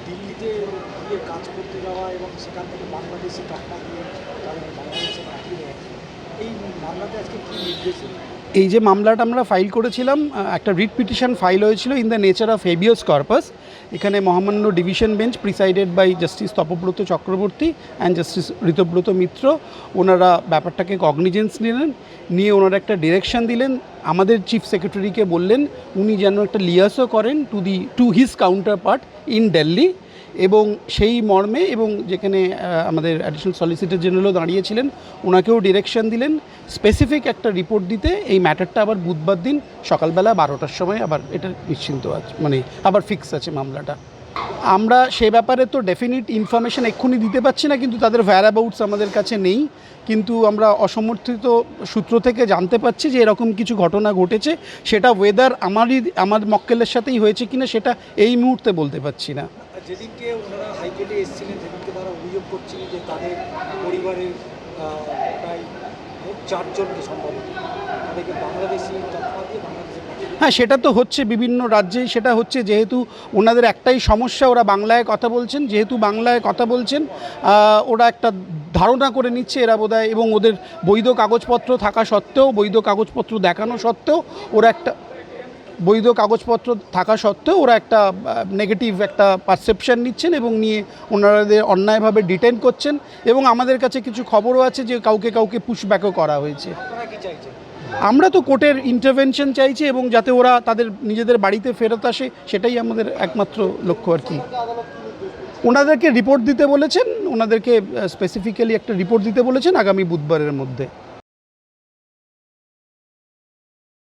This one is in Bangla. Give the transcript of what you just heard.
দিল্লিতে গিয়ে কাজ করতে যাওয়া এবং সেখান থেকে বাংলাদেশি টাকা দিয়ে তাদের বাংলাদেশে পাঠিয়ে দেওয়া, এই মামলাতে আজকে কী নির্দেশ? এই যে মামলাটা আমরা ফাইল করেছিলাম, একটা রিট পিটিশন ফাইল হয়েছিল in the nature of habeas corpus. এখানে মহামান্য division bench presided by justice Tapabrata Chakraborty and justice Ritabrata Mitra, ওনারা ব্যাপারটাকে কগনিজেন্স নিলেন, নিয়ে ওনারা একটা ডিরেকশন দিলেন। আমাদের চিফ সেক্রেটারিকে বললেন উনি যেন একটা লিয়াসও করেন to his counter part in Delhi, এবং সেই মর্মে এবং যেখানে আমাদের অ্যাডিশনাল সলিসিটর জেনারেলও দাঁড়িয়েছিলেন, ওনাকেও ডিরেকশন দিলেন স্পেসিফিক একটা রিপোর্ট দিতে। এই ম্যাটারটা আবার বুধবার দিন সকালবেলা 12টার সময় আবার এটা নিশ্চিন্ত আছে, মানে আবার ফিক্স আছে মামলাটা। আমরা সে ব্যাপারে তো ডেফিনিট ইনফরমেশন এক্ষুনি দিতে পারছি না, কিন্তু তাদের ভ্যারাবাউটস আমাদের কাছে নেই। কিন্তু আমরা অসমর্থিত সূত্র থেকে জানতে পারছি যে এরকম কিছু ঘটনা ঘটেছে। সেটা ওয়েদার আমার মক্কেলের সাথেই হয়েছে কিনা সেটা এই মুহূর্তে বলতে পারছি না। যেদিনকে ওনারা হাইকোর্টে এসেছিলেন, সেদিনকে তারা অভিযোগ করছিলেন যে তাদের পরিবারের প্রায় 4 জনকে সম্ভবত তাদেরকে বাংলাদেশি টাকা দিয়ে বাংলাদেশে। হ্যাঁ, সেটা তো হচ্ছে বিভিন্ন রাজ্যেই সেটা হচ্ছে, যেহেতু ওনাদের একটাই সমস্যা, ওরা বাংলায় কথা বলছেন। যেহেতু বাংলায় কথা বলছেন, ওরা একটা ধারণা করে নিচ্ছে এরা বোধহয়, এবং ওদের বৈধ কাগজপত্র থাকা সত্ত্বেও, বৈধ কাগজপত্র দেখানো সত্ত্বেও ওরা একটা বৈধ কাগজপত্র থাকা সত্ত্বেও ওরা একটা নেগেটিভ একটা পারসেপশন নিচ্ছেন এবং নিয়ে ওনাদের অন্যায়ভাবে ডিটেন করছেন। এবং আমাদের কাছে কিছু খবরও আছে যে কাউকে পুশব্যাকও করা হয়েছে। আমরা তো কোর্টের ইন্টারভেনশন চাইছি এবং যাতে ওরা তাদের নিজেদের বাড়িতে ফেরত আসে, সেটাই আমাদের একমাত্র লক্ষ্য আর কি। ওনাদেরকে রিপোর্ট দিতে বলেছেন, ওনাদেরকে স্পেসিফিক্যালি একটা রিপোর্ট দিতে বলেছেন আগামী বুধবারের মধ্যে।